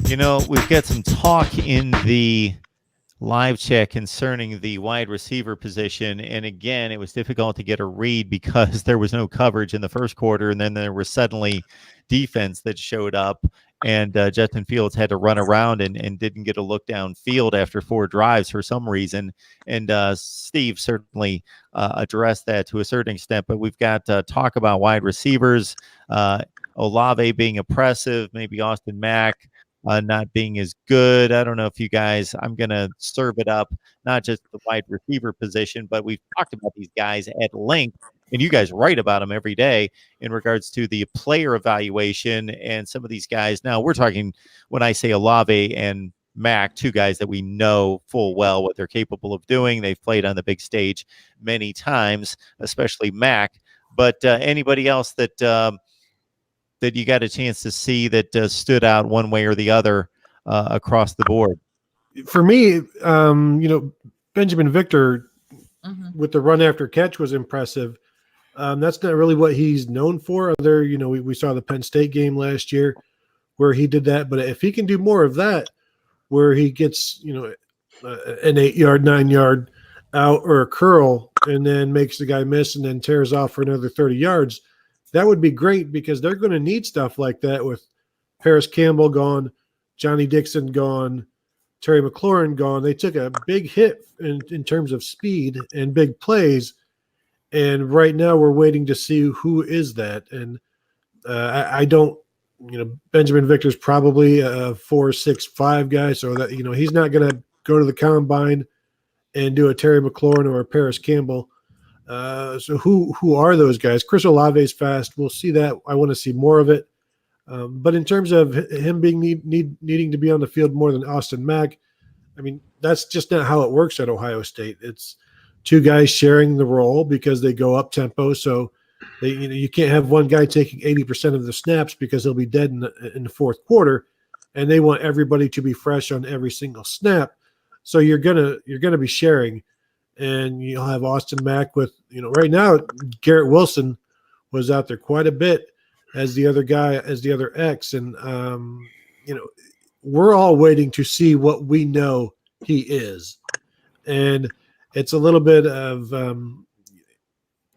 We've got some talk in the live chat concerning the wide receiver position. And again, it was difficult to get a read because there was no coverage in the first quarter. And then there was suddenly defense that showed up. And Justin Fields had to run around and didn't get a look downfield after 4 drives for some reason. And Steve certainly addressed that to a certain extent. But we've got talk about wide receivers, Olave being impressive, maybe Austin Mack not being as good. I don't know if you guys, I'm going to serve it up, not just the wide receiver position, but we've talked about these guys at length, and you guys write about them every day in regards to the player evaluation and some of these guys. Now, we're talking, when I say Olave and Mack, 2 guys that we know full well what they're capable of doing. They've played on the big stage many times, especially Mack. But anybody else that you got a chance to see that stood out one way or the other across the board? For me, Benjamin Victor with the run after catch was impressive. That's not really what he's known for. We saw the Penn State game last year where he did that. But if he can do more of that, where he gets, an 8-yard, 9-yard out or a curl and then makes the guy miss and then tears off for another 30 yards, that would be great because they're going to need stuff like that with Paris Campbell gone, Johnny Dixon gone, Terry McLaurin gone. They took a big hit in terms of speed and big plays, and right now we're waiting to see who is that. And I don't, Benjamin Victor's probably a 4.65 guy, so that he's not going to go to the combine and do a Terry McLaurin or a Paris Campbell. So who are those guys? Chris Olave is fast. We'll see that. I want to see more of it. But in terms of him being needing to be on the field more than Austin Mack, I mean, that's just not how it works at Ohio State. It's 2 guys sharing the role because they go up tempo. So you can't have one guy taking 80% of the snaps because he'll be dead in the fourth quarter, and they want everybody to be fresh on every single snap. So you're gonna be sharing. And you'll have Austin Mack with, right now, Garrett Wilson was out there quite a bit as the other guy, as the other X. And, we're all waiting to see what we know he is. And it's a little bit of, to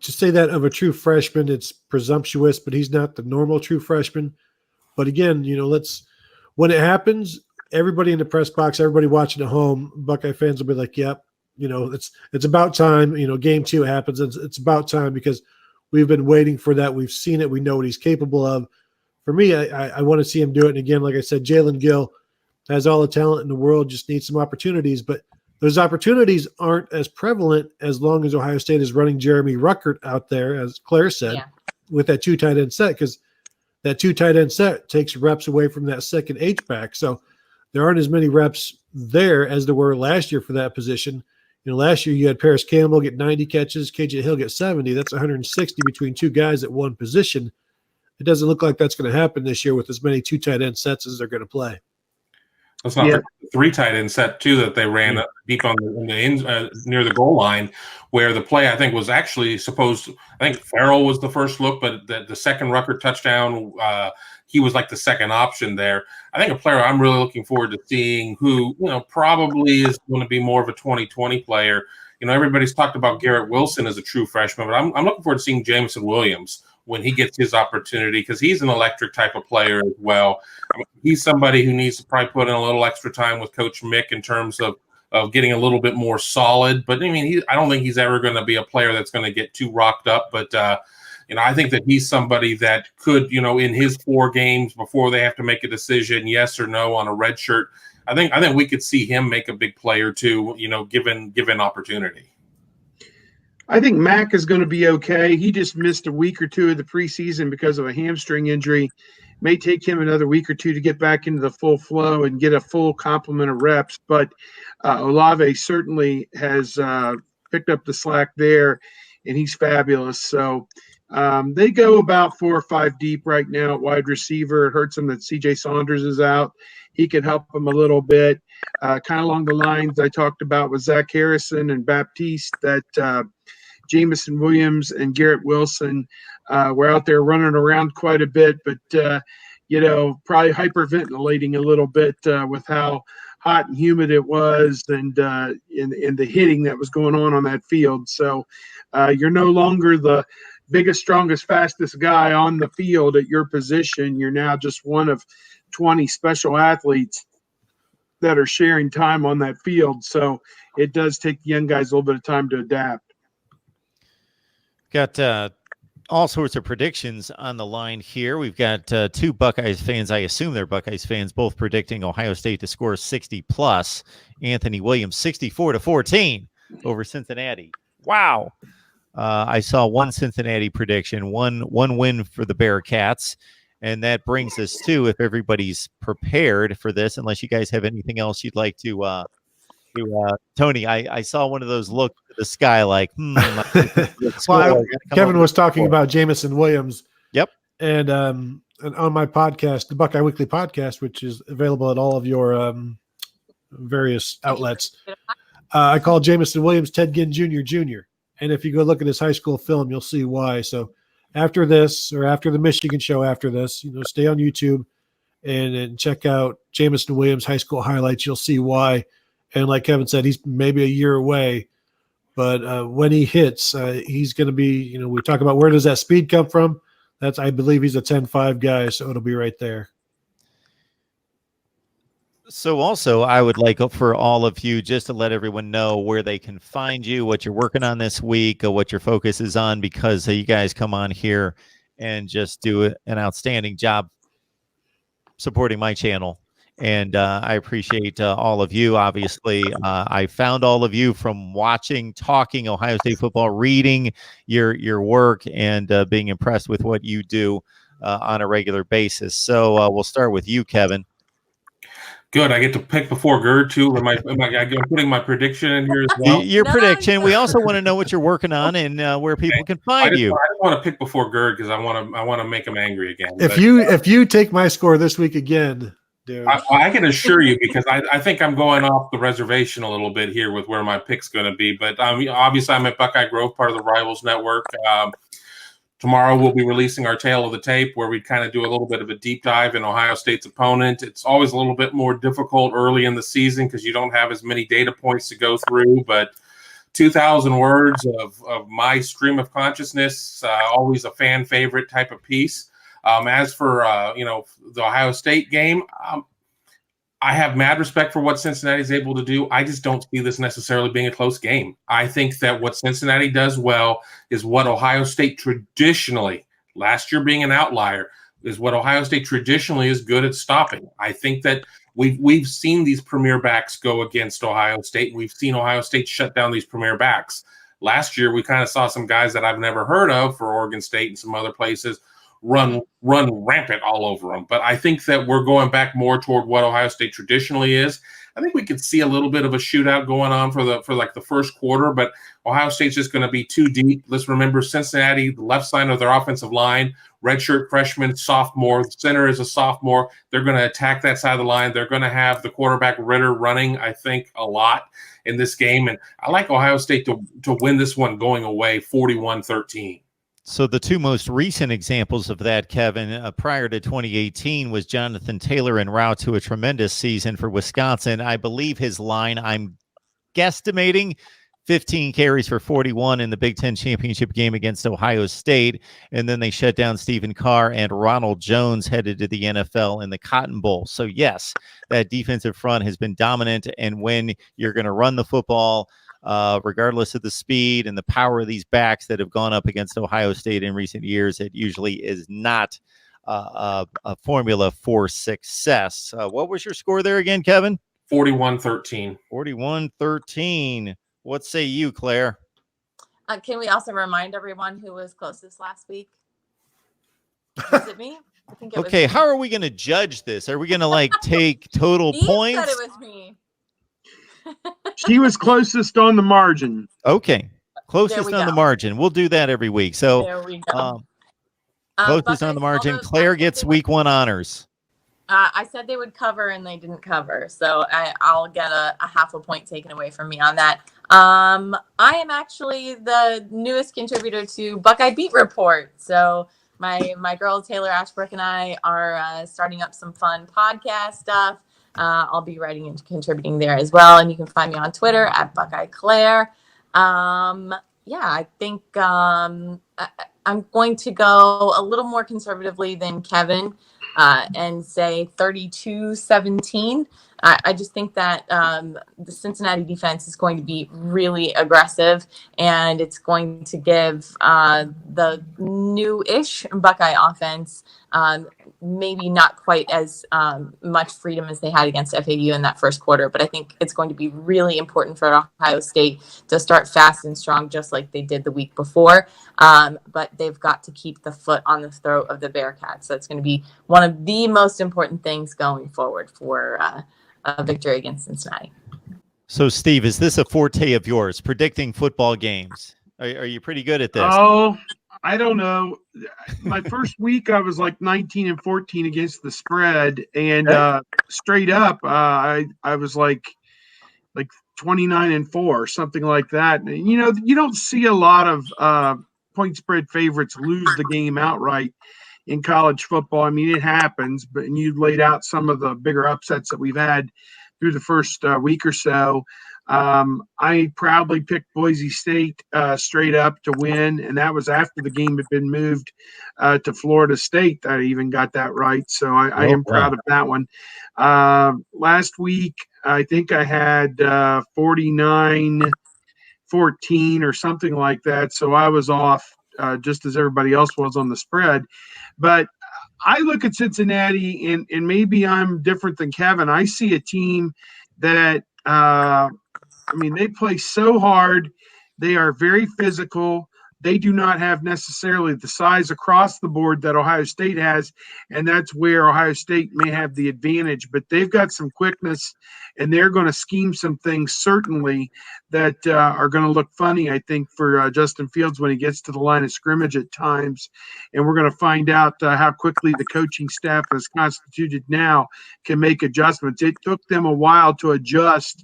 say that of a true freshman, it's presumptuous, but he's not the normal true freshman. But again, when it happens, everybody in the press box, everybody watching at home, Buckeye fans will be like, yep. It's about time. Game 2 happens. It's about time because we've been waiting for that. We've seen it. We know what he's capable of. For me, I want to see him do it. And again, like I said, Jalen Gill has all the talent in the world, just needs some opportunities. But those opportunities aren't as prevalent as long as Ohio State is running Jeremy Ruckert out there, as Claire said, with that 2 tight end set, because that 2 tight end set takes reps away from that second H-back. So there aren't as many reps there as there were last year for that position. Last year you had Paris Campbell get 90 catches, KJ Hill get 70. That's 160 between 2 guys at one position. It doesn't look like that's going to happen this year with as many 2 tight end sets as they're going to play. Let's not forget the 3 tight end set too that they ran deep on near the goal line, where the play I think was actually supposed to. I think Farrell was the first look, but the second Ruckert touchdown, he was like the second option there. I think a player I'm really looking forward to seeing who probably is going to be more of a 2020 player. Everybody's talked about Garrett Wilson as a true freshman, but I'm looking forward to seeing Jameson Williams when he gets his opportunity, because he's an electric type of player as well. He's somebody who needs to probably put in a little extra time with Coach Mick in terms of getting a little bit more solid. But I don't think he's ever going to be a player that's going to get too rocked up. But I think that he's somebody that could, in his 4 games before they have to make a decision, yes or no on a red shirt, I think we could see him make a big play or two, given opportunity. I think Mack is going to be okay. He just missed a week or 2 of the preseason because of a hamstring injury. May take him another week or 2 to get back into the full flow and get a full complement of reps. But Olave certainly has picked up the slack there, and he's fabulous. So they go about 4 or 5 deep right now at wide receiver. It hurts them that C.J. Saunders is out. He could help them a little bit. Kind of along the lines I talked about with Zach Harrison and Baptiste, that Jameson Williams and Garrett Wilson were out there running around quite a bit. But, probably hyperventilating a little bit with how hot and humid it was, and in the hitting that was going on that field. So you're no longer the biggest, strongest, fastest guy on the field at your position. You're now just one of 20 special athletes that are sharing time on that field. So it does take the young guys a little bit of time to adapt. Got all sorts of predictions on the line here. We've got two Buckeyes fans. I assume they're Buckeyes fans, both predicting Ohio State to score 60 plus. Anthony Williams, 64-14 over Cincinnati. Wow. I saw one Cincinnati prediction, one win for the Bearcats. And that brings us to, if everybody's prepared for this, unless you guys have anything else you'd like to Tony, I saw one of those look to the sky like, well, Kevin was talking about Jamison Williams. Yep. And on my podcast, the Buckeye Weekly podcast, which is available at all of your various outlets, I call Jamison Williams Ted Ginn Jr. And if you go look at his high school film, you'll see why. So after this, or after the Michigan show after this, stay on YouTube and check out Jamison Williams high school highlights. You'll see why. And like Kevin said, he's maybe a year away, but when he hits, he's going to be, we talk about where does that speed come from? I believe he's a 10-5 guy, so it'll be right there. So also, I would like for all of you just to let everyone know where they can find you, what you're working on this week, what your focus is on, because you guys come on here and just do an outstanding job supporting my channel. And I appreciate all of you. Obviously, I found all of you from watching, talking Ohio State football, reading your work, and being impressed with what you do on a regular basis. So we'll start with you, Kevin. Good. I get to pick before Gerd too. Am I putting my prediction in here as well? Your prediction. We also want to know what you're working on and where people can find you. I just want to pick before Gerd because I want to make him angry again. If you take my score this week again. I can assure you, because I think I'm going off the reservation a little bit here with where my pick's going to be. But obviously, I'm at Buckeye Grove, part of the Rivals Network. Tomorrow, we'll be releasing our Tale of the Tape, where we kind of do a little bit of a deep dive in Ohio State's opponent. It's always a little bit more difficult early in the season because you don't have as many data points to go through. But 2,000 words of my stream of consciousness, always a fan favorite type of piece. As for, the Ohio State game, I have mad respect for what Cincinnati is able to do. I just don't see this necessarily being a close game. I think that what Cincinnati does well is what Ohio State traditionally, last year being an outlier, is what Ohio State traditionally is good at stopping. I think that we've seen these premier backs go against Ohio State. We've seen Ohio State shut down these premier backs. Last year, we kind of saw some guys that I've never heard of for Oregon State and some other places run rampant all over them. But I think that we're going back more toward what Ohio State traditionally is. I think we could see a little bit of a shootout going on for the first quarter, but Ohio State's just going to be too deep. Let's remember Cincinnati, the left side of their offensive line, redshirt freshman, sophomore, the center is a sophomore. They're going to attack that side of the line. They're going to have the quarterback Ritter running, I think, a lot in this game. And I like Ohio State to win this one going away 41-13. So the two most recent examples of that, Kevin, prior to 2018 was Jonathan Taylor en route to a tremendous season for Wisconsin. I believe his line, I'm guesstimating 15 carries for 41 in the Big Ten championship game against Ohio State. And then they shut down Stephen Carr, and Ronald Jones headed to the NFL in the Cotton Bowl. So yes, that defensive front has been dominant. And when you're going to run the football, regardless of the speed and the power of these backs that have gone up against Ohio State in recent years, it usually is not a formula for success. What was your score there again, Kevin? 41-13. 41-13. What say you, Claire? Can we also remind everyone who was closest last week? Was it me? I think it was okay, me. How are we going to judge this? Are we going to take total Steve points? said it was me. She was closest on the margin. Okay. Closest on the margin. We'll do that every week. So there we go. Closest on the margin. Claire gets week one honors. I said they would cover and they didn't cover. So I'll get a half a point taken away from me on that. I am actually the newest contributor to Buckeye Beat Report. So my girl Taylor Ashbrook and I are starting up some fun podcast stuff. I'll be writing and contributing there as well, and you can find me on Twitter at Buckeye Claire. Yeah, I think I'm going to go a little more conservatively than Kevin and say 32-17. I just think that the Cincinnati defense is going to be really aggressive, and it's going to give the new-ish Buckeye offense maybe not quite as much freedom as they had against FAU in that first quarter. But I think it's going to be really important for Ohio State to start fast and strong, just like they did the week before. But they've got to keep the foot on the throat of the Bearcats. So it's going to be one of the most important things going forward for a victory against Cincinnati. So, Steve, is this a forte of yours, predicting football games? Are you pretty good at this? Oh, I don't know. My first week, I was like 19-14 against the spread, and straight up, I was like 29-4, something like that. And, you don't see a lot of point spread favorites lose the game outright in college football. I mean, it happens, but you laid out some of the bigger upsets that we've had through the first week or so. I proudly picked Boise State straight up to win, and that was after the game had been moved to Florida State. I even got that right, so I am proud of that one. Last week, I think I had 49-14 or something like that, so I was off just as everybody else was on the spread. But I look at Cincinnati, and maybe I'm different than Kevin. I see a team that they play so hard. They are very physical. They do not have necessarily the size across the board that Ohio State has, and that's where Ohio State may have the advantage. But they've got some quickness, and they're going to scheme some things certainly that are going to look funny, I think, for Justin Fields when he gets to the line of scrimmage at times. And we're going to find out how quickly the coaching staff, as constituted now, can make adjustments. It took them a while to adjust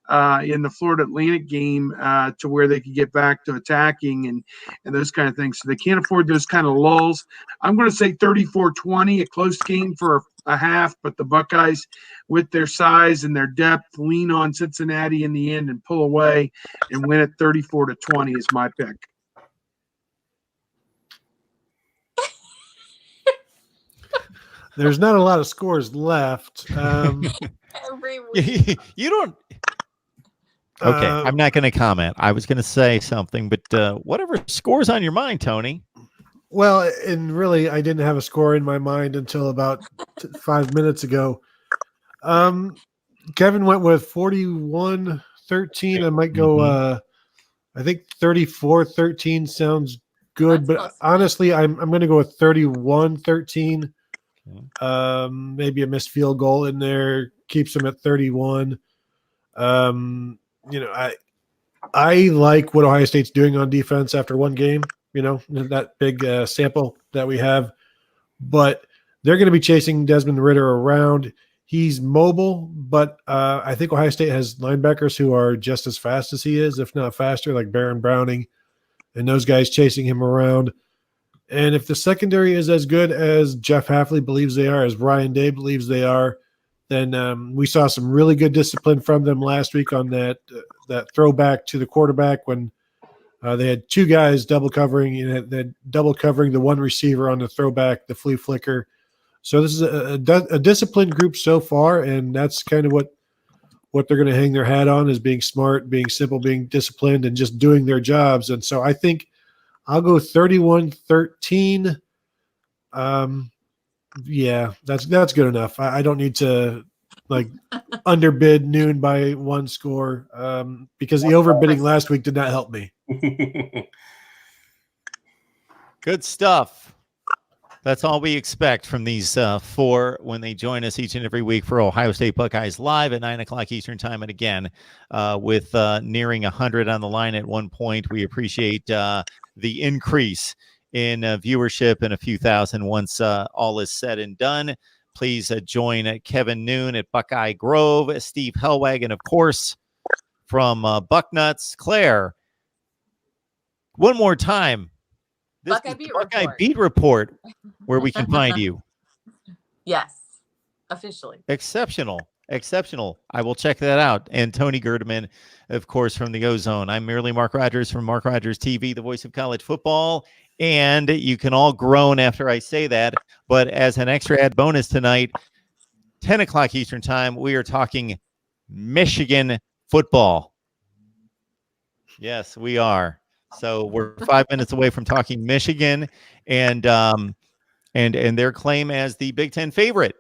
in the Florida Atlantic game to where they could get back to attacking and those kind of things. So they can't afford those kind of lulls. I'm going to say 34-20, a close game for a half, but the Buckeyes, with their size and their depth, lean on Cincinnati in the end and pull away and win it 34-20 is my pick. There's not a lot of scores left. Every week. You don't. Okay, I'm not going to comment. I was going to say something, but whatever scores on your mind, Tony. Well, and really, I didn't have a score in my mind until about 5 minutes ago. Kevin went with 41-13. I might go, I think 34-13 sounds good, but honestly, I'm going to go with 31-13. Maybe a missed field goal in there keeps them at 31. I like what Ohio State's doing on defense after one game, that big sample that we have. But they're going to be chasing Desmond Ridder around. He's mobile, but I think Ohio State has linebackers who are just as fast as he is, if not faster, like Baron Browning, and those guys chasing him around. And if the secondary is as good as Jeff Hafley believes they are, as Ryan Day believes they are, then we saw some really good discipline from them last week on that throwback to the quarterback when they had two guys double covering, double covering the one receiver on the throwback, the flea flicker. So this is a disciplined group so far, and that's kind of what they're going to hang their hat on, is being smart, being simple, being disciplined, and just doing their jobs. And so I think I'll go 31-13. Yeah, that's good enough. I don't need to underbid noon by one score because the overbidding last week did not help me. Good stuff. That's all we expect from these four when they join us each and every week for Ohio State Buckeyes Live at 9 o'clock Eastern Time. And again, with nearing 100 on the line at one point, we appreciate the increase in viewership and a few thousand once all is said and done. Please join Kevin Noon at Buckeye Grove, Steve Hellwagon, of course, from Bucknuts. Claire, one more time, This Buckeye is Beat the Buckeye Report. Beat Report, where we can find you. Yes, officially. Exceptional. I will check that out. And Tony Gerdeman, of course, from the Ozone. I'm merely Mark Rogers from Mark Rogers TV, the voice of college football. And you can all groan after I say that. But as an extra add bonus tonight, 10 o'clock Eastern time, we are talking Michigan football. Yes, we are. So we're 5 minutes away from talking Michigan and their claim as the Big Ten favorite.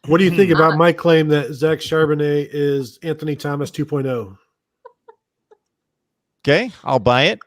What do you think about my claim that Zach Charbonnet is Anthony Thomas 2.0? Okay, I'll buy it.